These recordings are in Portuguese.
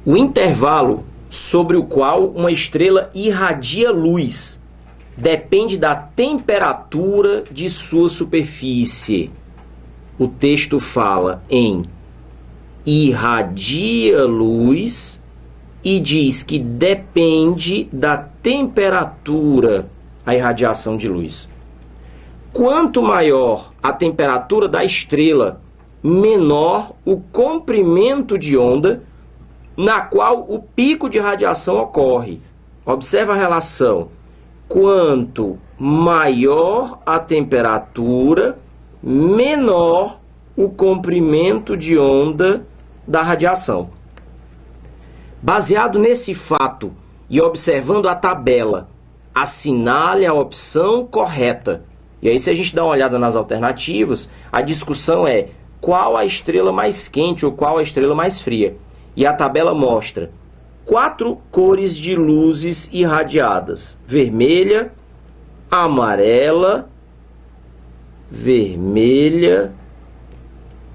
O intervalo sobre o qual uma estrela irradia luz depende da temperatura de sua superfície. O texto fala em irradia luz e diz que depende da temperatura a irradiação de luz. Quanto maior a temperatura da estrela, menor o comprimento de onda na qual o pico de radiação ocorre. Observa a relação. Quanto maior a temperatura, menor o comprimento de onda da radiação. Baseado nesse fato e observando a tabela, assinale a opção correta. E aí, se a gente dá uma olhada nas alternativas, a discussão é qual a estrela mais quente ou qual a estrela mais fria. E a tabela mostra 4 cores de luzes irradiadas: vermelha, amarela, vermelha,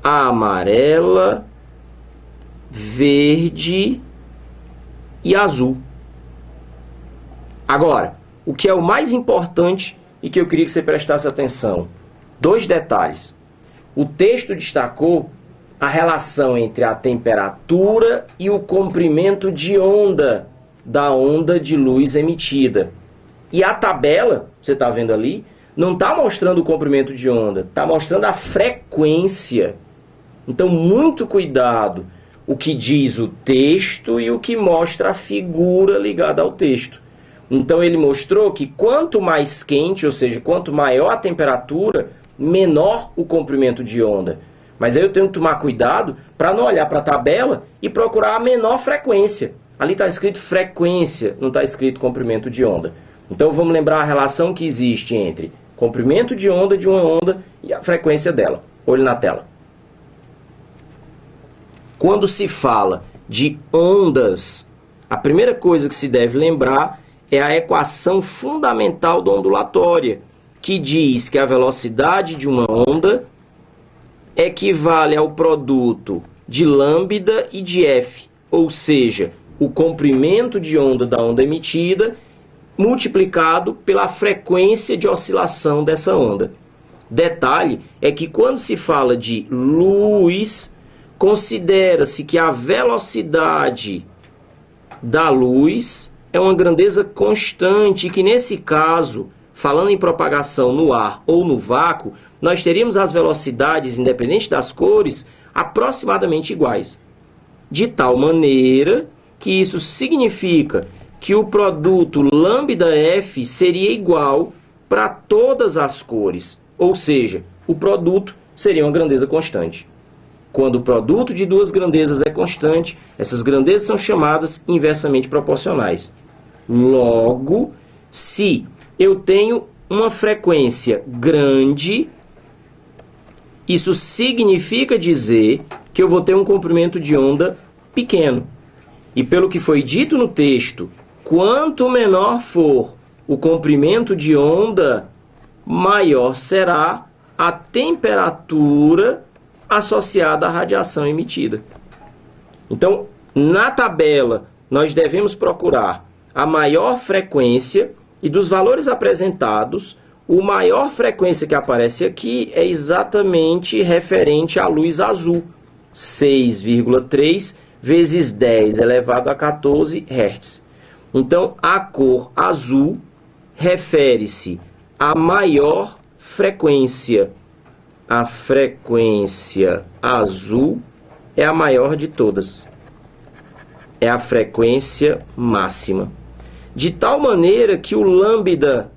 amarela, verde e azul. Agora, o que é o mais importante e que eu queria que você prestasse atenção: 2 detalhes. O texto destacou a relação entre a temperatura e o comprimento de onda da onda de luz emitida. E a tabela, você está vendo ali, não está mostrando o comprimento de onda, está mostrando a frequência. Então, muito cuidado o que diz o texto e o que mostra a figura ligada ao texto. Então, ele mostrou que quanto mais quente, ou seja, quanto maior a temperatura, menor o comprimento de onda. Mas aí eu tenho que tomar cuidado para não olhar para a tabela e procurar a menor frequência. Ali está escrito frequência, não está escrito comprimento de onda. Então vamos lembrar a relação que existe entre comprimento de uma onda e a frequência dela. Olho na tela. Quando se fala de ondas, a primeira coisa que se deve lembrar é a equação fundamental da ondulatória, que diz que a velocidade de uma onda equivale ao produto de lambda e de f, ou seja, o comprimento de onda da onda emitida multiplicado pela frequência de oscilação dessa onda. Detalhe é que quando se fala de luz, considera-se que a velocidade da luz é uma grandeza constante, e que nesse caso, falando em propagação no ar ou no vácuo, nós teríamos as velocidades, independente das cores, aproximadamente iguais. De tal maneira que isso significa que o produto lambda-f seria igual para todas as cores. Ou seja, o produto seria uma grandeza constante. Quando o produto de 2 grandezas é constante, essas grandezas são chamadas inversamente proporcionais. Logo, se eu tenho uma frequência grande, isso significa dizer que eu vou ter um comprimento de onda pequeno. E pelo que foi dito no texto, quanto menor for o comprimento de onda, maior será a temperatura associada à radiação emitida. Então, na tabela, nós devemos procurar a maior frequência, e dos valores apresentados, a maior frequência que aparece aqui é exatamente referente à luz azul, 6,3 vezes 10 elevado a 14 Hz. Então, a cor azul refere-se à maior frequência. A frequência azul é a maior de todas. É a frequência máxima. De tal maneira que o lambda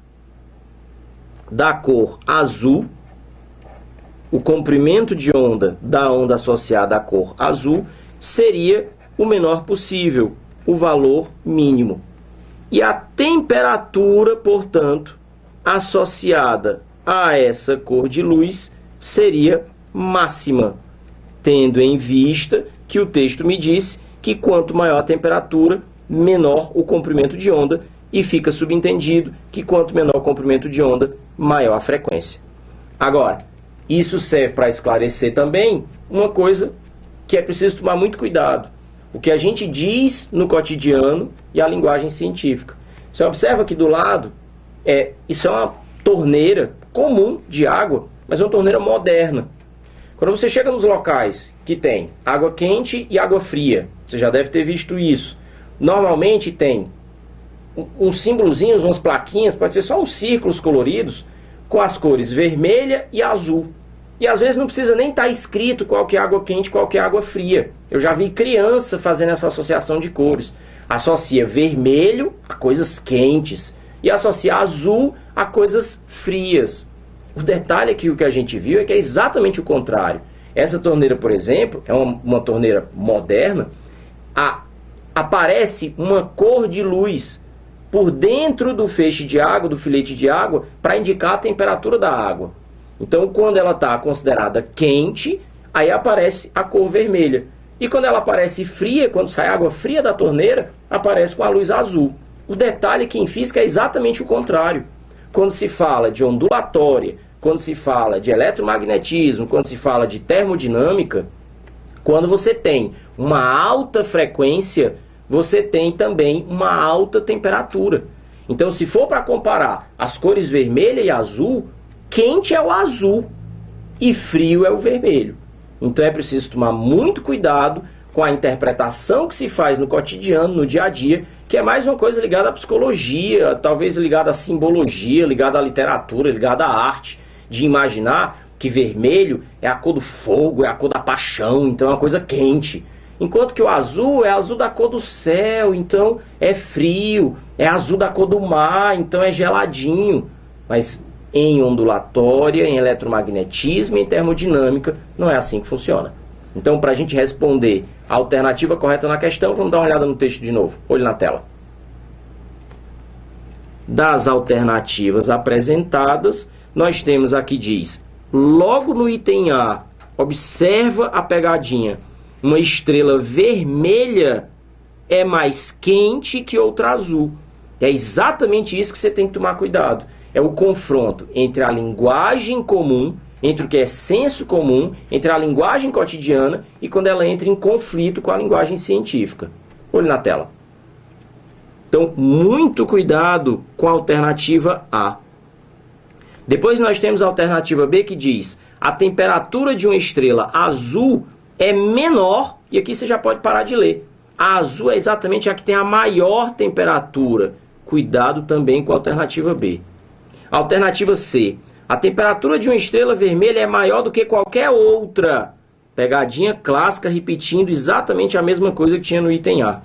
da cor azul, o comprimento de onda da onda associada à cor azul, seria o menor possível, o valor mínimo. E a temperatura, portanto, associada a essa cor de luz seria máxima, tendo em vista que o texto me disse que quanto maior a temperatura, menor o comprimento de onda, e fica subentendido que quanto menor o comprimento de onda, maior a frequência. Agora, isso serve para esclarecer também uma coisa que é preciso tomar muito cuidado. o que a gente diz no cotidiano e a linguagem científica. Você observa aqui do lado, isso é uma torneira comum de água, mas é uma torneira moderna. Quando você chega nos locais que tem água quente e água fria, você já deve ter visto isso. Normalmente tem uns símbolozinhos, umas plaquinhas, pode ser só uns círculos coloridos, com as cores vermelha e azul. E às vezes não precisa nem estar escrito qual que é água quente, qual que é água fria. Eu já vi criança fazendo essa associação de cores. Associa vermelho a coisas quentes e associa azul a coisas frias. O detalhe aqui, o que a gente viu, é que é exatamente o contrário. Essa torneira, por exemplo, é uma torneira moderna, aparece uma cor de luz por dentro do feixe de água, do filete de água, para indicar a temperatura da água. Então, quando ela está considerada quente, aí aparece a cor vermelha. E quando ela aparece fria, quando sai água fria da torneira, aparece com a luz azul. O detalhe aqui em física é exatamente o contrário. Quando se fala de ondulatória, quando se fala de eletromagnetismo, quando se fala de termodinâmica, quando você tem uma alta frequência, você tem também uma alta temperatura. Então, se for para comparar as cores vermelha e azul, quente é o azul e frio é o vermelho. Então é preciso tomar muito cuidado com a interpretação que se faz no cotidiano, no dia a dia, que é mais uma coisa ligada à psicologia, talvez ligada à simbologia, ligada à literatura, ligada à arte, de imaginar que vermelho é a cor do fogo, é a cor da paixão, então é uma coisa quente. Enquanto que o azul é azul da cor do céu, então é frio, é azul da cor do mar, então é geladinho. Mas em ondulatória, em eletromagnetismo e em termodinâmica, não é assim que funciona. Então, para a gente responder a alternativa correta na questão, vamos dar uma olhada no texto de novo. Olhe na tela. Das alternativas apresentadas, nós temos aqui, diz, logo no item A, observa a pegadinha. Uma estrela vermelha é mais quente que outra azul. É exatamente isso que você tem que tomar cuidado. É o confronto entre a linguagem comum, entre o que é senso comum, entre a linguagem cotidiana e quando ela entra em conflito com a linguagem científica. Olhe na tela. Então, muito cuidado com a alternativa A. Depois nós temos a alternativa B que diz: a temperatura de uma estrela azul é menor, e aqui você já pode parar de ler. A azul é exatamente a que tem a maior temperatura. Cuidado também com a alternativa B. Alternativa C. A temperatura de uma estrela vermelha é maior do que qualquer outra. Pegadinha clássica, repetindo exatamente a mesma coisa que tinha no item A.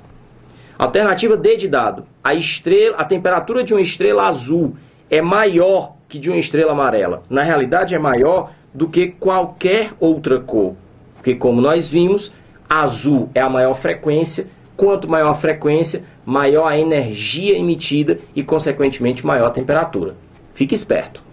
Alternativa D de dado. A temperatura de uma estrela azul é maior que de uma estrela amarela. Na realidade, é maior do que qualquer outra cor. Porque, como nós vimos, azul é a maior frequência. Quanto maior a frequência, maior a energia emitida e, consequentemente, maior a temperatura. Fique esperto.